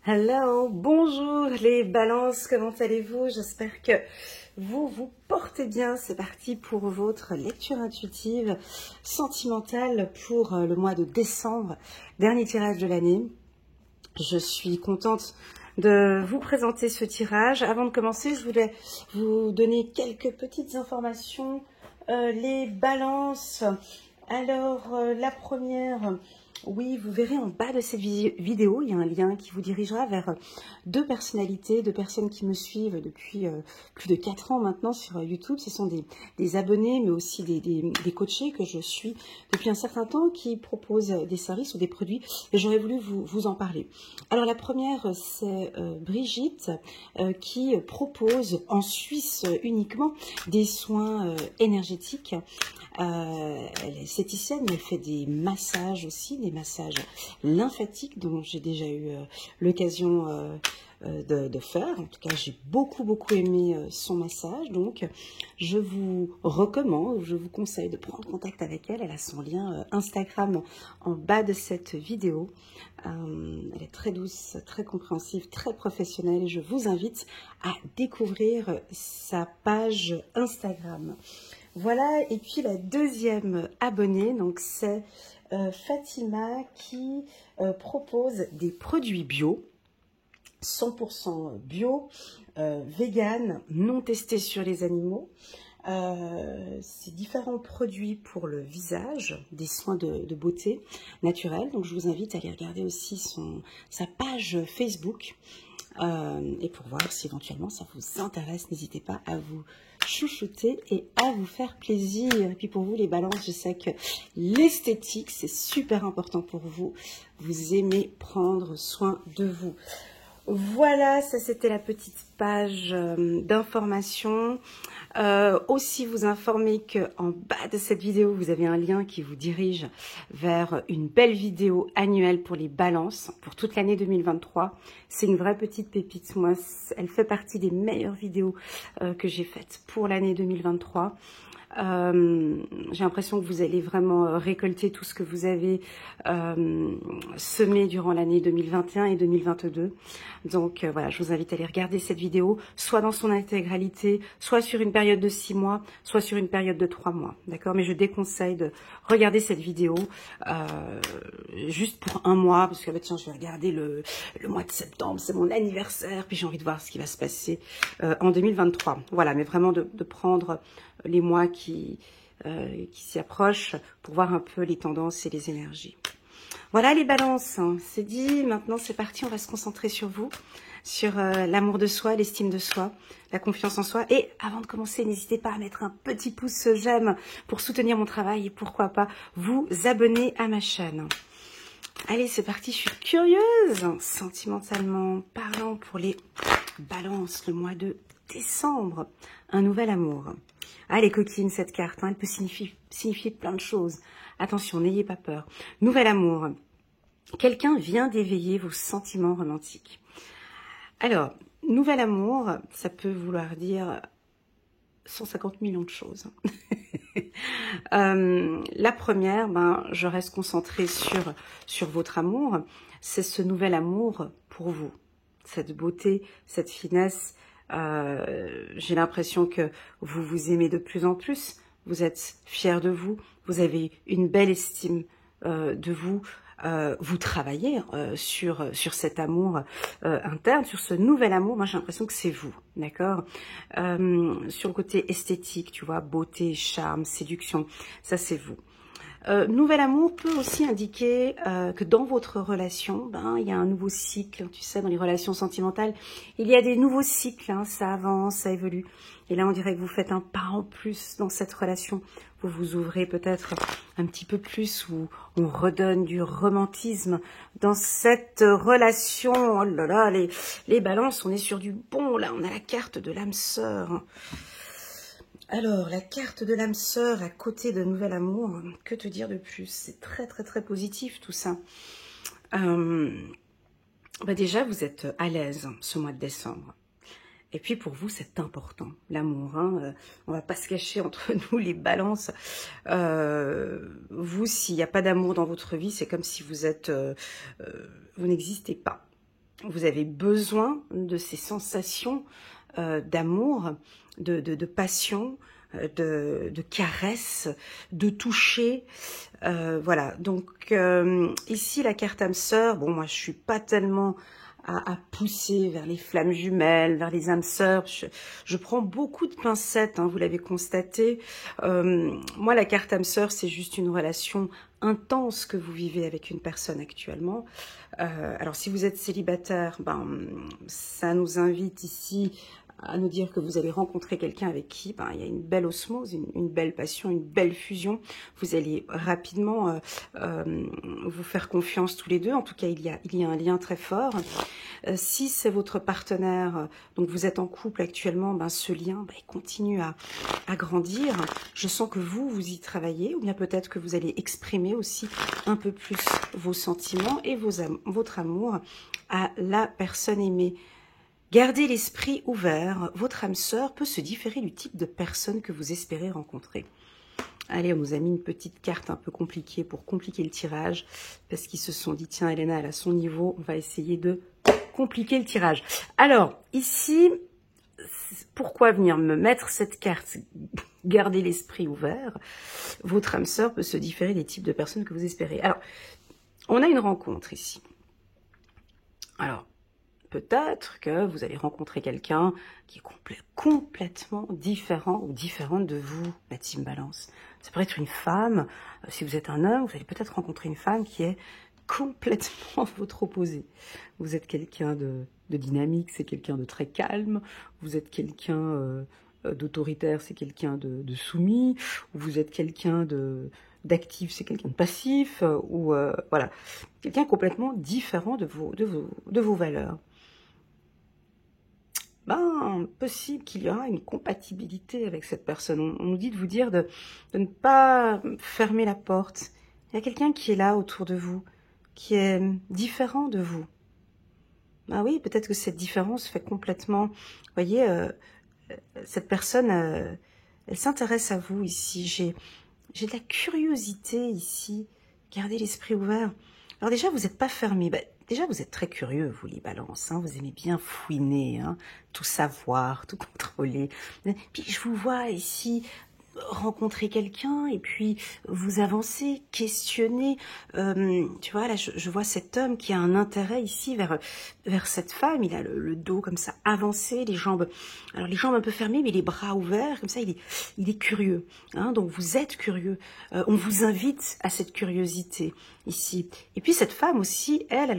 Hello, bonjour les balances, comment allez-vous? J'espère que vous vous portez bien. C'est parti pour votre lecture intuitive sentimentale pour le mois de décembre, dernier tirage de l'année. Je suis contente de vous présenter ce tirage. Avant de commencer, je voulais vous donner quelques petites informations. Les balances, alors la première... Oui, vous verrez en bas de cette vidéo, il y a un lien qui vous dirigera vers deux personnalités, deux personnes qui me suivent depuis plus de 4 ans maintenant sur YouTube. Ce sont des abonnés, mais aussi des coachés que je suis depuis un certain temps qui proposent des services ou des produits. Et j'aurais voulu vous en parler. Alors la première, c'est Brigitte qui propose en Suisse uniquement des soins énergétiques. Elle est esthéticienne, mais elle fait des massages aussi, des massages lymphatiques dont j'ai déjà eu l'occasion de faire. En tout cas, j'ai beaucoup aimé son massage. Donc, je vous recommande, je vous conseille de prendre contact avec elle. Elle a son lien Instagram en bas de cette vidéo. Elle est très douce, très compréhensive, très professionnelle. Je vous invite à découvrir sa page Instagram. Voilà, et puis la deuxième abonnée, donc c'est Fatima qui propose des produits bio, 100% bio, vegan, non testés sur les animaux. C'est différents produits pour le visage, des soins de beauté naturels. Donc je vous invite à aller regarder aussi sa page Facebook. Et pour voir si éventuellement ça vous intéresse, n'hésitez pas à vous chouchouter et à vous faire plaisir. Et puis pour vous les balances, je sais que l'esthétique c'est super important pour vous. Vous aimez prendre soin de vous. Voilà, ça c'était la petite page d'information. Aussi vous informer qu'en bas de cette vidéo, vous avez un lien qui vous dirige vers une belle vidéo annuelle pour les balances pour toute l'année 2023. C'est une vraie petite pépite. Moi, elle fait partie des meilleures vidéos que j'ai faites pour l'année 2023. J'ai l'impression que vous allez vraiment récolter tout ce que vous avez semé durant l'année 2021 et 2022. Donc voilà, je vous invite à aller regarder cette vidéo, soit dans son intégralité, soit sur une période de 6 mois, soit sur une période de 3 mois. D'accord? Mais je déconseille de regarder cette vidéo juste pour un mois, parce que bah, tiens, je vais regarder le mois de septembre, c'est mon anniversaire, puis j'ai envie de voir ce qui va se passer en 2023. Voilà, mais vraiment de prendre les mois qui s'y approchent pour voir un peu les tendances et les énergies. Voilà les balances, hein, c'est dit, maintenant c'est parti, on va se concentrer sur vous, sur l'amour de soi, l'estime de soi, la confiance en soi. Et avant de commencer, n'hésitez pas à mettre un petit pouce j'aime pour soutenir mon travail et pourquoi pas vous abonner à ma chaîne. Allez, c'est parti, je suis curieuse, sentimentalement parlant pour les balances, le mois de décembre, un nouvel amour. Ah, les coquines, cette carte, hein, elle peut signifier plein de choses. Attention, n'ayez pas peur. Nouvel amour. Quelqu'un vient d'éveiller vos sentiments romantiques. Alors, nouvel amour, ça peut vouloir dire 150 millions de choses. La première, je reste concentrée sur votre amour. C'est ce nouvel amour pour vous. Cette beauté, cette finesse. J'ai l'impression que vous vous aimez de plus en plus. Vous êtes fiers de vous. Vous avez une belle estime de vous. Vous travaillez sur cet amour interne, sur ce nouvel amour. Moi, j'ai l'impression que c'est vous, d'accord? Sur le côté esthétique, tu vois, beauté, charme, séduction, ça c'est vous. Nouvel amour peut aussi indiquer que dans votre relation, il y a un nouveau cycle. Tu sais, dans les relations sentimentales, il y a des nouveaux cycles, hein, ça avance, ça évolue. Et là, on dirait que vous faites un pas en plus dans cette relation. Vous vous ouvrez peut-être un petit peu plus, ou on redonne du romantisme dans cette relation. Oh là là, les balances, on est sur du bon. Là, on a la carte de l'âme sœur. Alors, la carte de l'âme sœur à côté de nouvel amour, que te dire de plus? C'est très positif tout ça. Déjà, vous êtes à l'aise ce mois de décembre. Et puis pour vous, c'est important, l'amour. Hein, on va pas se cacher entre nous les balances. Vous, s'il n'y a pas d'amour dans votre vie, c'est comme si vous êtes, vous n'existez pas. vous avez besoin de ces sensations d'amour, de passion, de caresses, de toucher. Voilà, donc ici la carte âme sœur, bon moi je suis pas tellement à pousser vers les flammes jumelles, vers les âmes sœurs. Je prends beaucoup de pincettes, hein, vous l'avez constaté. Moi, la carte âme sœur, c'est juste une relation intense que vous vivez avec une personne actuellement. Alors, si vous êtes célibataire, ben, ça nous invite ici à nous dire que vous allez rencontrer quelqu'un avec qui il y a une belle osmose, une belle passion, une belle fusion. Vous allez rapidement vous faire confiance tous les deux. En tout cas, il y a un lien très fort. Si c'est votre partenaire, donc vous êtes en couple actuellement, ce lien il continue à grandir. Je sens que vous y travaillez, ou bien peut-être que vous allez exprimer aussi un peu plus vos sentiments et votre amour à la personne aimée. Gardez l'esprit ouvert, votre âme sœur peut se différer du type de personne que vous espérez rencontrer. Allez, on nous a mis une petite carte un peu compliquée pour compliquer le tirage, parce qu'ils se sont dit, tiens, Elena, elle a son niveau, on va essayer de compliquer le tirage. Alors, ici, pourquoi venir me mettre cette carte? Gardez l'esprit ouvert, votre âme sœur peut se différer des types de personnes que vous espérez. Alors, on a une rencontre ici. Alors, peut-être que vous allez rencontrer quelqu'un qui est complètement différent ou différente de vous, la team balance. Ça pourrait être une femme. Si vous êtes un homme, vous allez peut-être rencontrer une femme qui est complètement votre opposé. Vous êtes quelqu'un de dynamique, c'est quelqu'un de très calme. Vous êtes quelqu'un d'autoritaire, c'est quelqu'un de soumis. Ou vous êtes quelqu'un d'actif, c'est quelqu'un de passif. Ou voilà, quelqu'un complètement différent de vos valeurs. Possible qu'il y aura une compatibilité avec cette personne. On nous dit de vous dire de ne pas fermer la porte. Il y a quelqu'un qui est là autour de vous, qui est différent de vous. Oui, peut-être que cette différence fait complètement... Vous voyez, cette personne, elle s'intéresse à vous ici. J'ai de la curiosité ici. Gardez l'esprit ouvert. Alors déjà, vous n'êtes pas fermé. Déjà, vous êtes très curieux, vous, les balances. Hein, vous aimez bien fouiner, hein, tout savoir, tout contrôler. Puis, je vous vois ici rencontrer quelqu'un et puis vous avancez, questionner. Tu vois, là, je vois cet homme qui a un intérêt ici vers cette femme. Il a le dos comme ça avancé, les jambes un peu fermées, mais les bras ouverts, comme ça, il est curieux. Hein, donc, vous êtes curieux. On vous invite à cette curiosité ici. Et puis, cette femme aussi, elle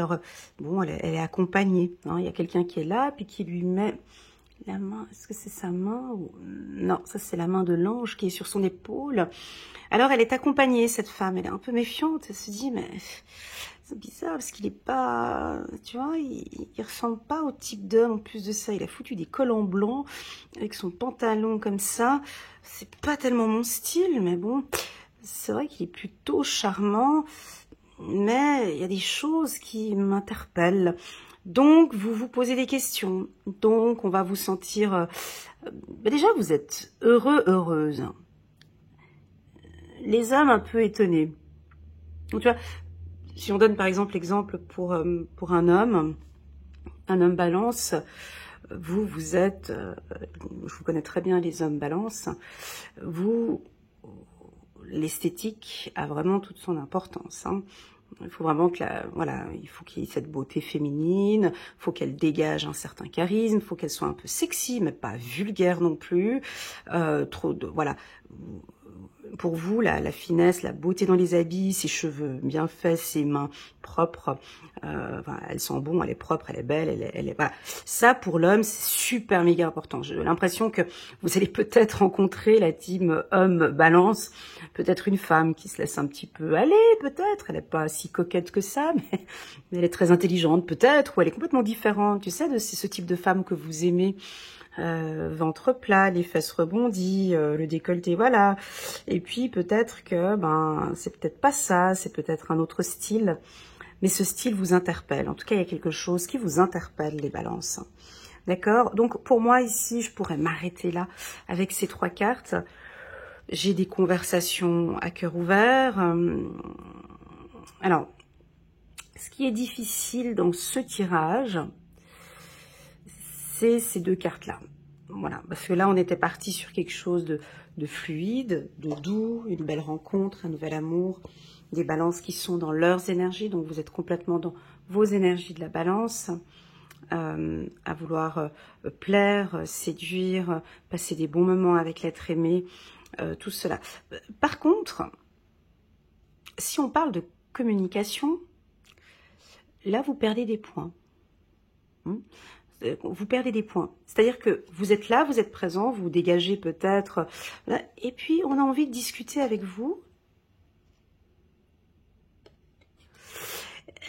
est accompagnée. Hein, il y a quelqu'un qui est là, puis qui lui met... la main, est-ce que c'est sa main ou... Non, ça c'est la main de l'ange qui est sur son épaule. Alors elle est accompagnée, cette femme, elle est un peu méfiante, elle se dit, mais c'est bizarre parce qu'il est pas... Tu vois, il ressemble pas au type d'homme en plus de ça. Il a foutu des collants blancs avec son pantalon comme ça. C'est pas tellement mon style, mais bon, c'est vrai qu'il est plutôt charmant. Mais il y a des choses qui m'interpellent. Donc, vous vous posez des questions. Donc, on va vous sentir... déjà, vous êtes heureux, heureuse. Les hommes un peu étonnés. Donc, tu vois, si on donne par exemple l'exemple pour un homme balance, vous êtes... je vous connais très bien les hommes balance. L'esthétique a vraiment toute son importance, hein. Il faut vraiment que il faut qu'il y ait cette beauté féminine, il faut qu'elle dégage un certain charisme, il faut qu'elle soit un peu sexy, mais pas vulgaire non plus. Pour vous, la finesse, la beauté dans les habits, ses cheveux bien faits, ses mains propres, elle sent bon, elle est propre, elle est belle, elle est voilà. Ça, pour l'homme, c'est super méga important. J'ai l'impression que vous allez peut-être rencontrer la team homme balance, peut-être une femme qui se laisse un petit peu aller, peut-être. Elle n'est pas si coquette que ça, mais elle est très intelligente, peut-être, ou elle est complètement différente. Tu sais, c'est ce type de femme que vous aimez. Ventre plat, les fesses rebondies, le décolleté, voilà. Et puis peut-être que c'est peut-être pas ça, c'est peut-être un autre style, mais ce style vous interpelle. En tout cas, il y a quelque chose qui vous interpelle, les balances. D'accord? Donc pour moi ici, je pourrais m'arrêter là avec ces 3 cartes. J'ai des conversations à cœur ouvert. Alors, Ce qui est difficile dans ce tirage, c'est ces deux cartes-là. Voilà, parce que là, on était parti sur quelque chose de fluide, de doux, une belle rencontre, un nouvel amour, des balances qui sont dans leurs énergies, donc vous êtes complètement dans vos énergies de la balance, à vouloir plaire, séduire, passer des bons moments avec l'être aimé, tout cela. Par contre, si on parle de communication, là, vous perdez des points. Vous perdez des points. C'est-à-dire que vous êtes là, vous êtes présent, vous dégagez peut-être, et puis on a envie de discuter avec vous.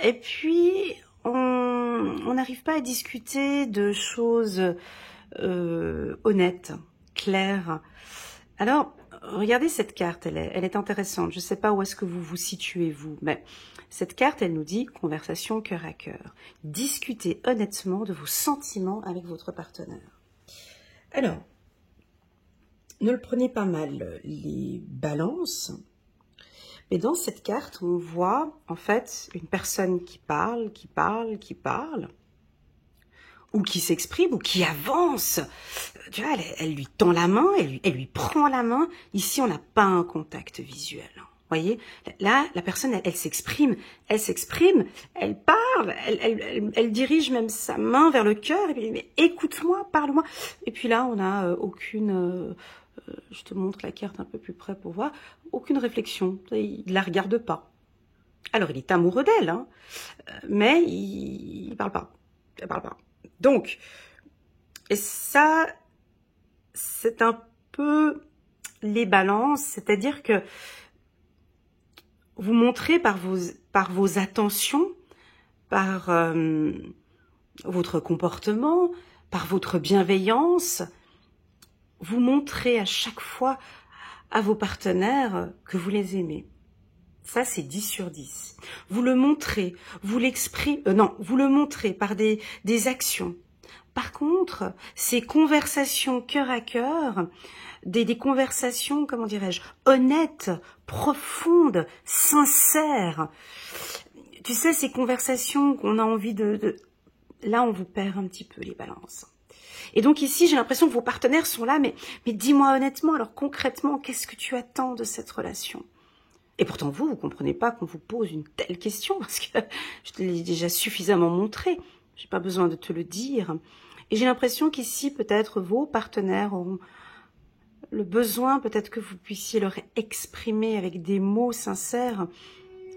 Et puis, on n'arrive pas à discuter de choses honnêtes, claires. Alors, regardez cette carte, elle est intéressante. Je ne sais pas où est-ce que vous vous situez, vous, mais cette carte, elle nous dit conversation cœur à cœur. Discutez honnêtement de vos sentiments avec votre partenaire. Alors, ne le prenez pas mal, les balances. Mais dans cette carte, on voit en fait une personne qui parle, ou qui s'exprime, ou qui avance. Tu vois, elle lui tend la main, elle lui prend la main. Ici, on n'a pas un contact visuel. Vous voyez, là, la personne, elle s'exprime, elle parle, elle dirige même sa main vers le cœur, et puis, mais écoute-moi, parle-moi. Et puis là, on n'a aucune... je te montre la carte un peu plus près pour voir. Aucune réflexion. Il ne la regarde pas. Alors, il est amoureux d'elle, hein, mais il ne parle pas. Elle parle pas. Donc, et ça, c'est un peu les balances. C'est-à-dire que vous montrez par vos attentions, par votre comportement, par votre bienveillance, vous montrez à chaque fois à vos partenaires que vous les aimez. Ça, c'est 10 sur 10. Vous le montrez, vous l'exprimez, vous le montrez par des actions. Par contre, ces conversations cœur à cœur, des conversations, comment dirais-je, honnêtes, profondes, sincères. Tu sais, ces conversations qu'on a envie de... Là, on vous perd un petit peu les balances. Et donc ici, j'ai l'impression que vos partenaires sont là, mais dis-moi honnêtement, alors concrètement, qu'est-ce que tu attends de cette relation? Et pourtant, vous ne comprenez pas qu'on vous pose une telle question, parce que je te l'ai déjà suffisamment montré. Je n'ai pas besoin de te le dire. Et j'ai l'impression qu'ici, peut-être, vos partenaires auront le besoin, peut-être que vous puissiez leur exprimer avec des mots sincères.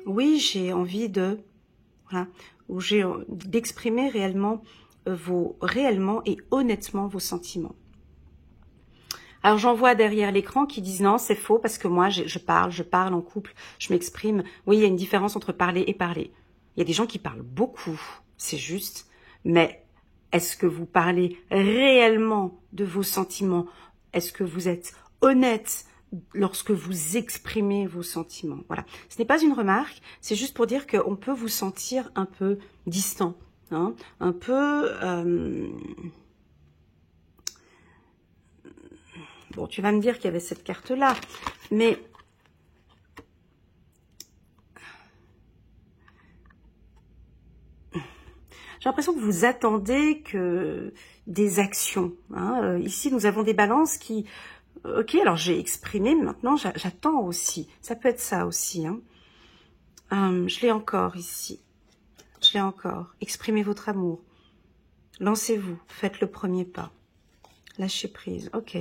Oui, j'ai envie de... Voilà, ou j'ai d'exprimer réellement et honnêtement vos sentiments. Alors j'en vois derrière l'écran qui disent non, c'est faux parce que moi je parle en couple, je m'exprime. Oui, il y a une différence entre parler et parler. Il y a des gens qui parlent beaucoup, c'est juste, mais est-ce que vous parlez réellement de vos sentiments? Est-ce que vous êtes honnête lorsque vous exprimez vos sentiments? Voilà, ce n'est pas une remarque, c'est juste pour dire qu'on peut vous sentir un peu distant. Hein, un peu... Bon, tu vas me dire qu'il y avait cette carte-là, mais... J'ai l'impression que vous attendez que des actions. Hein. Ici, nous avons des balances qui... Ok, alors j'ai exprimé, mais maintenant j'attends aussi. Ça peut être ça aussi. Hein. Je l'ai encore ici. Je l'ai encore. Exprimez votre amour. Lancez-vous. Faites le premier pas. Lâchez prise. Ok.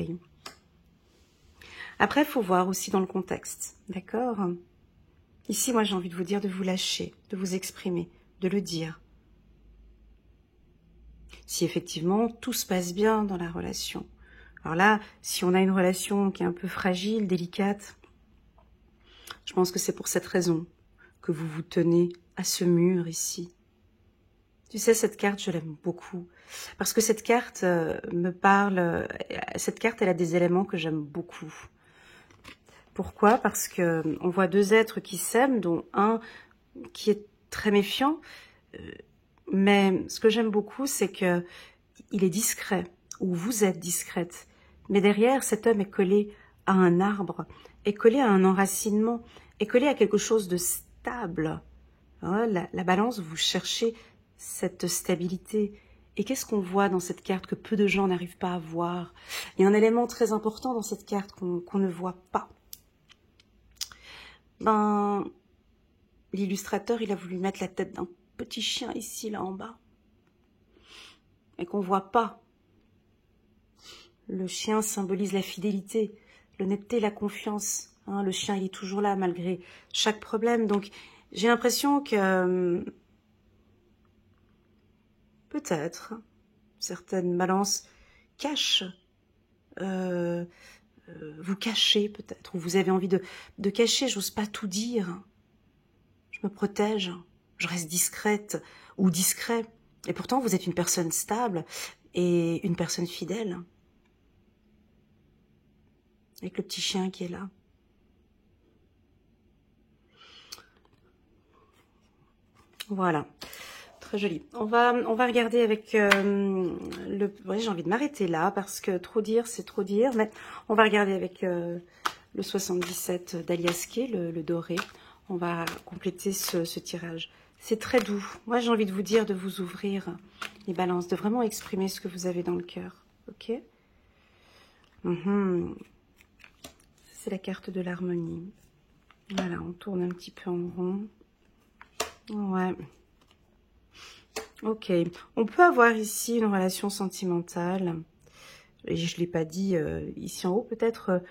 Après, il faut voir aussi dans le contexte. D'accord? Ici, moi, j'ai envie de vous dire de vous lâcher, de vous exprimer, de le dire. Si effectivement, tout se passe bien dans la relation. Alors là, si on a une relation qui est un peu fragile, délicate, je pense que c'est pour cette raison que vous vous tenez à ce mur ici. Tu sais, cette carte, je l'aime beaucoup. Parce que cette carte me parle... Cette carte, elle a des éléments que j'aime beaucoup. Pourquoi? Parce que on voit deux êtres qui s'aiment, dont un qui est très méfiant. Mais ce que j'aime beaucoup, c'est que il est discret, ou vous êtes discrète. Mais derrière, cet homme est collé à un arbre, est collé à un enracinement, est collé à quelque chose de stable. Hein, la balance, vous cherchez cette stabilité. Et qu'est-ce qu'on voit dans cette carte que peu de gens n'arrivent pas à voir? Il y a un élément très important dans cette carte qu'on ne voit pas. Ben, l'illustrateur, il a voulu mettre la tête d'un petit chien ici, là en bas. Et qu'on ne voit pas. Le chien symbolise la fidélité, l'honnêteté, la confiance. Hein, le chien, il est toujours là malgré chaque problème. Donc, j'ai l'impression que peut-être certaines balances cachent, vous cachez peut-être, ou vous avez envie de cacher, j'ose pas tout dire. Je me protège, je reste discrète ou discret. Et pourtant, vous êtes une personne stable et une personne fidèle. Avec le petit chien qui est là. Voilà, très joli. On va regarder avec ouais, j'ai envie de m'arrêter là parce que trop dire, c'est trop dire. Mais on va regarder avec le 77 d'Aliaské, le doré. On va compléter ce tirage. C'est très doux. Moi, j'ai envie de vous dire de vous ouvrir les balances, de vraiment exprimer ce que vous avez dans le cœur. Ok? C'est la carte de l'harmonie. Voilà, on tourne un petit peu en rond. Ouais. Ok. On peut avoir ici une relation sentimentale. Et je ne l'ai pas dit ici en haut, peut-être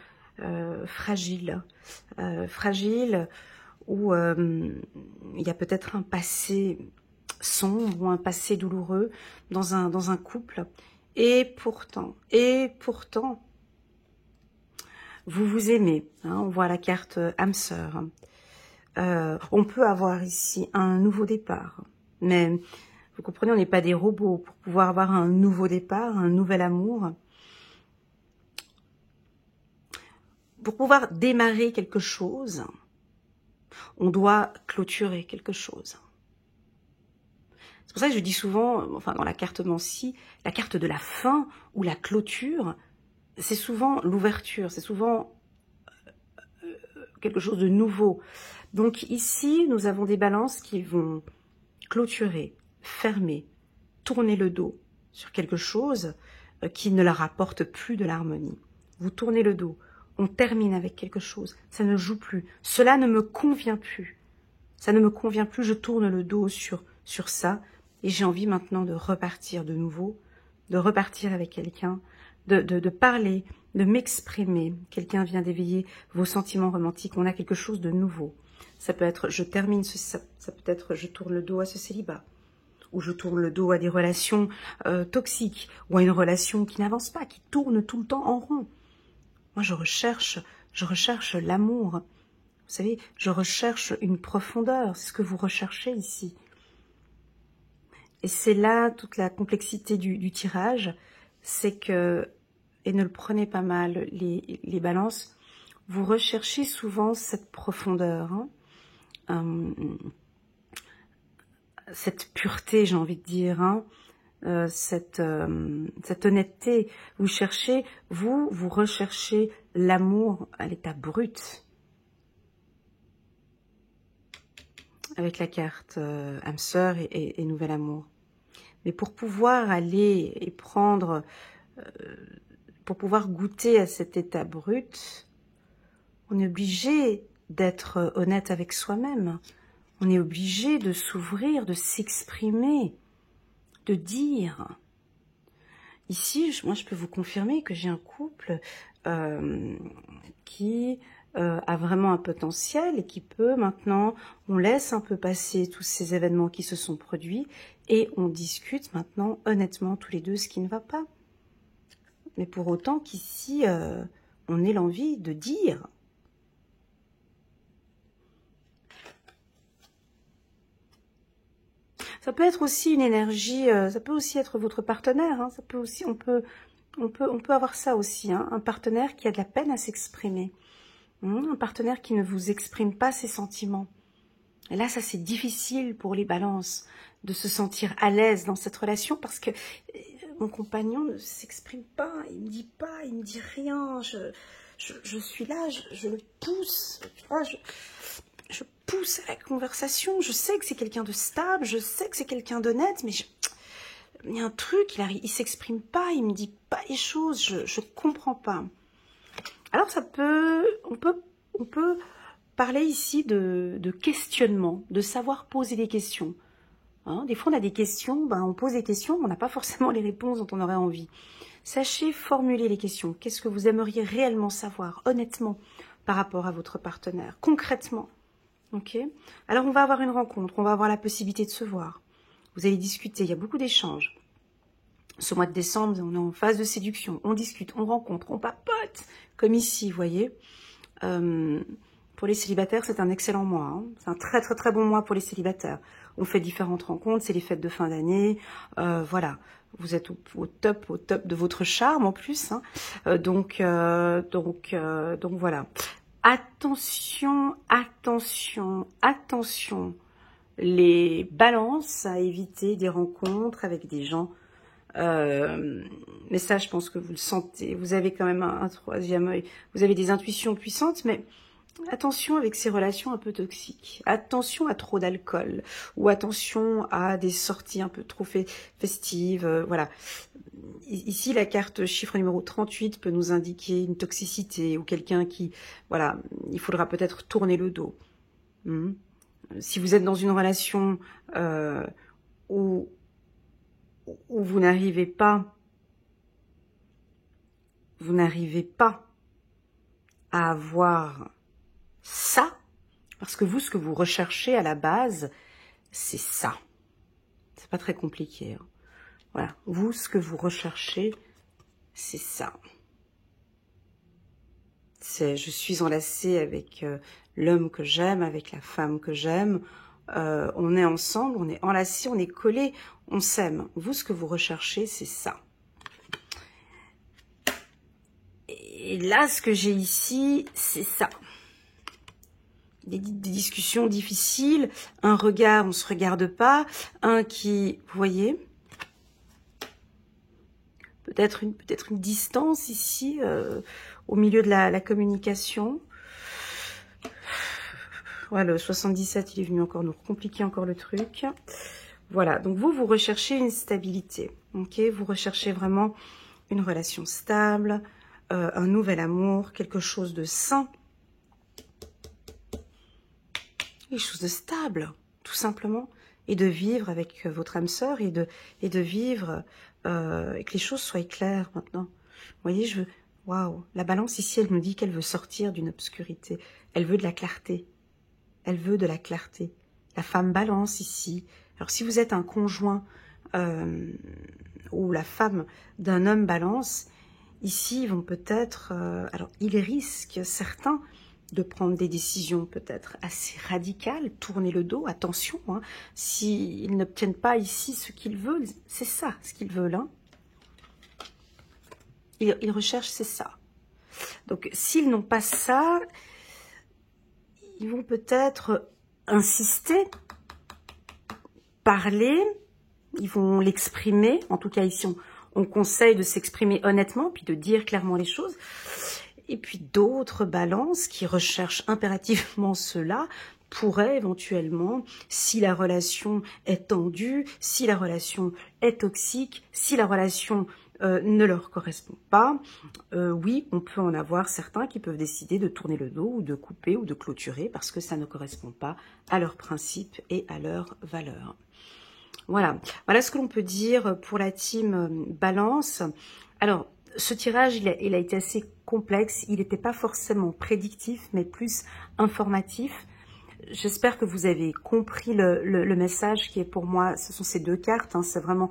fragile. Fragile, où il y a peut-être un passé sombre ou un passé douloureux dans un couple. Et pourtant, vous vous aimez. Hein, on voit la carte âme sœur. On peut avoir ici un nouveau départ. Mais vous comprenez, on n'est pas des robots. Pour pouvoir avoir un nouveau départ, un nouvel amour, pour pouvoir démarrer quelque chose, on doit clôturer quelque chose. C'est pour ça que je dis souvent, enfin dans la carte Mancy, la carte de la fin ou la clôture, c'est souvent l'ouverture, c'est souvent quelque chose de nouveau. Donc ici, nous avons des balances qui vont clôturer, fermer, tourner le dos sur quelque chose qui ne leur apporte plus de l'harmonie. Vous tournez le dos, on termine avec quelque chose, ça ne joue plus, cela ne me convient plus, ça ne me convient plus, je tourne le dos sur ça, et j'ai envie maintenant de repartir de nouveau, de repartir avec quelqu'un, de parler, de m'exprimer. Quelqu'un vient d'éveiller vos sentiments romantiques, on a quelque chose de nouveau. Ça peut être je termine ça peut être je tourne le dos à ce célibat, ou je tourne le dos à des relations toxiques, ou à une relation qui n'avance pas, qui tourne tout le temps en rond. Moi, je recherche l'amour. Vous savez, je recherche une profondeur. C'est ce que vous recherchez ici. Et c'est là toute la complexité du tirage. C'est que, et ne le prenez pas mal, les balances, vous recherchez souvent cette profondeur. Hein, cette pureté, j'ai envie de dire. Hein, cette honnêteté, vous cherchez, vous recherchez l'amour à l'état brut. Avec la carte âme sœur et nouvel amour. Mais pour pouvoir aller et prendre, pour pouvoir goûter à cet état brut, on est obligé d'être honnête avec soi-même. On est obligé de s'ouvrir, de s'exprimer, de dire. Ici, moi, je peux vous confirmer que j'ai un couple qui a vraiment un potentiel et qui peut maintenant, on laisse un peu passer tous ces événements qui se sont produits et on discute maintenant honnêtement tous les deux ce qui ne va pas. Mais pour autant qu'ici, on ait l'envie de dire. Ça peut être aussi une énergie, ça peut aussi être votre partenaire, hein, ça peut aussi, on peut avoir ça aussi, hein, un partenaire qui a de la peine à s'exprimer, un partenaire qui ne vous exprime pas ses sentiments. Et là, ça c'est difficile pour les balances, de se sentir à l'aise dans cette relation parce que mon compagnon ne s'exprime pas, il me dit pas, il me dit rien, je suis là, je le pousse, tu vois, je pousse à la conversation. Je sais que c'est quelqu'un de stable, je sais que c'est quelqu'un d'honnête, mais il y a un truc, il s'exprime pas, il me dit pas les choses, je comprends pas. Alors on peut parler ici de questionnement, de savoir poser des questions. Hein, des fois, on a des questions, on pose des questions, on n'a pas forcément les réponses dont on aurait envie. Sachez formuler les questions. Qu'est-ce que vous aimeriez réellement savoir, honnêtement, par rapport à votre partenaire, concrètement? Ok. Alors, on va avoir une rencontre, on va avoir la possibilité de se voir. Vous allez discuter, il y a beaucoup d'échanges. Ce mois de décembre, on est en phase de séduction, on discute, on rencontre, on papote, comme ici, vous voyez. Pour les célibataires, c'est un excellent mois. Hein. C'est un très très très bon mois pour les célibataires. On fait différentes rencontres, c'est les fêtes de fin d'année. Voilà, vous êtes au top de votre charme en plus. Hein. Donc voilà. Attention, attention, attention. Les balances à éviter des rencontres avec des gens. Mais ça, je pense que vous le sentez. Vous avez quand même un troisième œil. Vous avez des intuitions puissantes, mais attention avec ces relations un peu toxiques. Attention à trop d'alcool. Ou attention à des sorties un peu trop festives. Voilà. Ici, la carte chiffre numéro 38 peut nous indiquer une toxicité ou quelqu'un qui... Voilà, il faudra peut-être tourner le dos. Si vous êtes dans une relation où vous n'arrivez pas à avoir ça, parce que vous, ce que vous recherchez à la base, c'est ça. C'est pas très compliqué. Hein. Voilà, vous, ce que vous recherchez, c'est ça. Je suis enlacée avec l'homme que j'aime, avec la femme que j'aime. On est ensemble, on est enlacés, on est collés, on s'aime. Vous, ce que vous recherchez, c'est ça. Et là, ce que j'ai ici, c'est ça. Des discussions difficiles, un regard, on ne se regarde pas, un qui, vous voyez, peut-être une distance ici, au milieu de la communication. Ouais, le 77, il est venu encore nous compliquer encore le truc. Voilà, donc vous recherchez une stabilité, ok? Vous recherchez vraiment une relation stable, un nouvel amour, quelque chose de sain, quelque chose de stable, tout simplement, et de vivre avec votre âme sœur et de vivre et que les choses soient claires maintenant. Vous voyez, waouh, la balance ici, elle nous dit qu'elle veut sortir d'une obscurité, elle veut de la clarté, elle veut de la clarté. La femme balance ici. Alors si vous êtes un conjoint ou la femme d'un homme balance, ici ils vont peut-être, alors ils risquent certains de prendre des décisions peut-être assez radicales, tourner le dos, attention, hein, s'ils n'obtiennent pas ici ce qu'ils veulent, c'est ça ce qu'ils veulent. Hein. Ils recherchent, c'est ça. Donc s'ils n'ont pas ça, ils vont peut-être insister, parler, ils vont l'exprimer, en tout cas ici on conseille de s'exprimer honnêtement, puis de dire clairement les choses. Et puis d'autres balances qui recherchent impérativement cela pourraient éventuellement, si la relation est tendue, si la relation est toxique, si la relation ne leur correspond pas, oui, on peut en avoir certains qui peuvent décider de tourner le dos ou de couper ou de clôturer parce que ça ne correspond pas à leurs principes et à leurs valeurs. Voilà, voilà ce que l'on peut dire pour la team Balance. Alors, ce tirage, il a été assez complexe. Il n'était pas forcément prédictif, mais plus informatif. J'espère que vous avez compris le message qui est pour moi. Ce sont ces deux cartes. Hein, c'est vraiment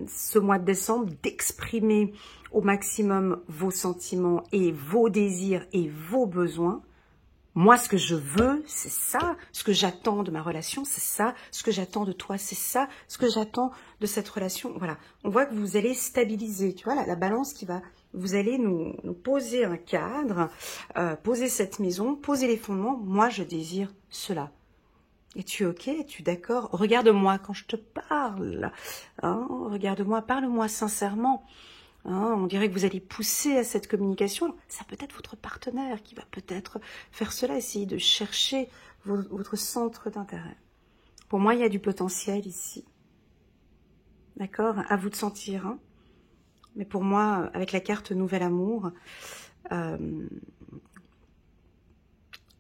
ce mois de décembre d'exprimer au maximum vos sentiments et vos désirs et vos besoins. Moi, ce que je veux, c'est ça. Ce que j'attends de ma relation, c'est ça. Ce que j'attends de toi, c'est ça. Ce que j'attends de cette relation, voilà. On voit que vous allez stabiliser, tu vois, la balance qui va... Vous allez nous poser un cadre, poser cette maison, poser les fondements. Moi, je désire cela. Es-tu ok? Es-tu d'accord? Regarde-moi quand je te parle. Hein, regarde-moi, parle-moi sincèrement. Hein, on dirait que vous allez pousser à cette communication. Ça peut être votre partenaire qui va peut-être faire cela, essayer de chercher votre centre d'intérêt. Pour moi, il y a du potentiel ici. D'accord? À vous de sentir. Hein. Mais pour moi, avec la carte Nouvel Amour,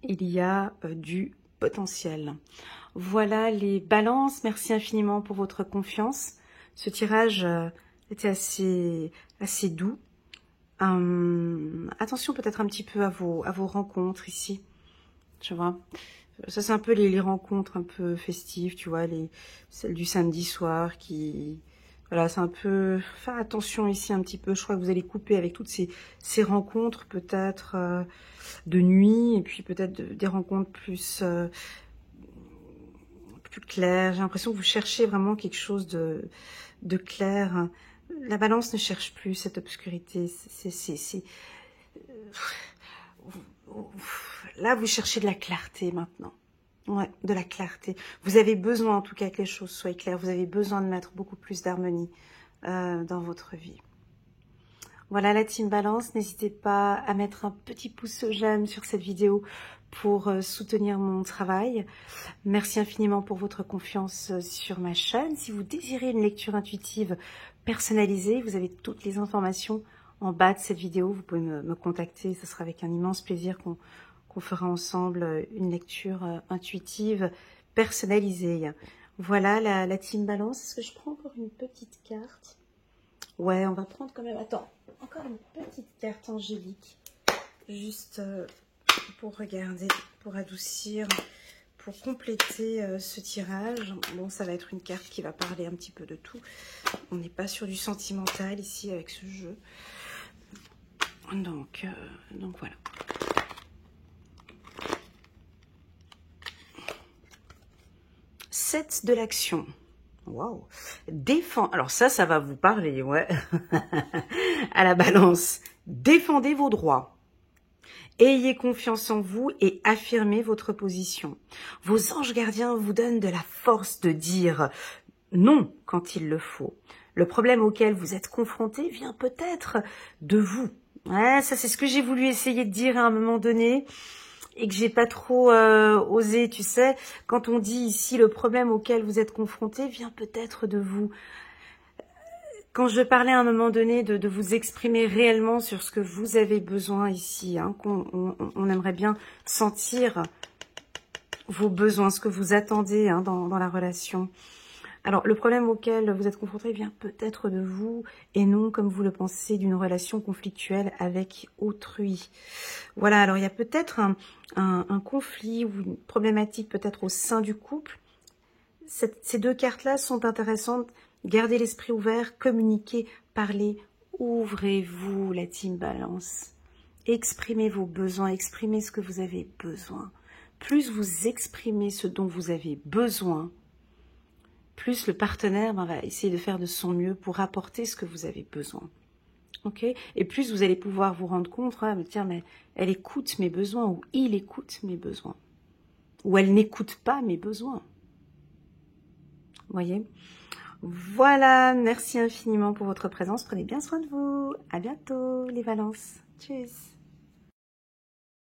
il y a du potentiel. Voilà les balances. Merci infiniment pour votre confiance. Ce tirage était assez doux. Attention peut-être un petit peu à vos rencontres ici. Tu vois, ça c'est un peu les rencontres un peu festives, tu vois, celles du samedi soir qui... Voilà, c'est un peu... Faire attention ici un petit peu. Je crois que vous allez couper avec toutes ces rencontres peut-être de nuit et puis peut-être des rencontres plus claires. J'ai l'impression que vous cherchez vraiment quelque chose de clair. La balance ne cherche plus cette obscurité. Là, vous cherchez de la clarté maintenant. Ouais, de la clarté. Vous avez besoin, en tout cas, que les choses soient claires. Vous avez besoin de mettre beaucoup plus d'harmonie dans votre vie. Voilà la team Balance. N'hésitez pas à mettre un petit pouce j'aime sur cette vidéo pour soutenir mon travail. Merci infiniment pour votre confiance sur ma chaîne. Si vous désirez une lecture intuitive personnalisée, vous avez toutes les informations en bas de cette vidéo. Vous pouvez me contacter. Ce sera avec un immense plaisir qu'on fera ensemble une lecture intuitive personnalisée. Voilà la team Balance. Est-ce que je prends encore une petite carte? Ouais, on va prendre quand même... Attends, encore une petite carte angélique. Juste pour regarder, pour adoucir, pour compléter ce tirage. Bon, ça va être une carte qui va parler un petit peu de tout. On n'est pas sur du sentimental ici avec ce jeu. Donc voilà. De l'action. Waouh. Défend. Alors ça va vous parler, ouais. À la balance. Défendez vos droits. Ayez confiance en vous et affirmez votre position. Vos anges gardiens vous donnent de la force de dire non quand il le faut. Le problème auquel vous êtes confronté vient peut-être de vous. Ouais, ça c'est ce que j'ai voulu essayer de dire à un moment donné. Et que j'ai pas trop osé, tu sais, quand on dit ici le problème auquel vous êtes confronté vient peut-être de vous. Quand je parlais à un moment donné de vous exprimer réellement sur ce que vous avez besoin ici, hein, on aimerait bien sentir vos besoins, ce que vous attendez hein, dans la relation. Alors, le problème auquel vous êtes confronté vient peut-être de vous et non, comme vous le pensez, d'une relation conflictuelle avec autrui. Voilà, alors il y a peut-être un conflit ou une problématique peut-être au sein du couple. Ces deux cartes-là sont intéressantes. Gardez l'esprit ouvert, communiquez, parlez, ouvrez-vous la team Balance. Exprimez vos besoins, exprimez ce que vous avez besoin. Plus vous exprimez ce dont vous avez besoin, plus le partenaire va essayer de faire de son mieux pour apporter ce que vous avez besoin. Ok? Et plus vous allez pouvoir vous rendre compte, me dire, mais elle écoute mes besoins, ou il écoute mes besoins. Ou elle n'écoute pas mes besoins. Vous voyez? Voilà, merci infiniment pour votre présence. Prenez bien soin de vous. À bientôt, les Balances. Tchuss!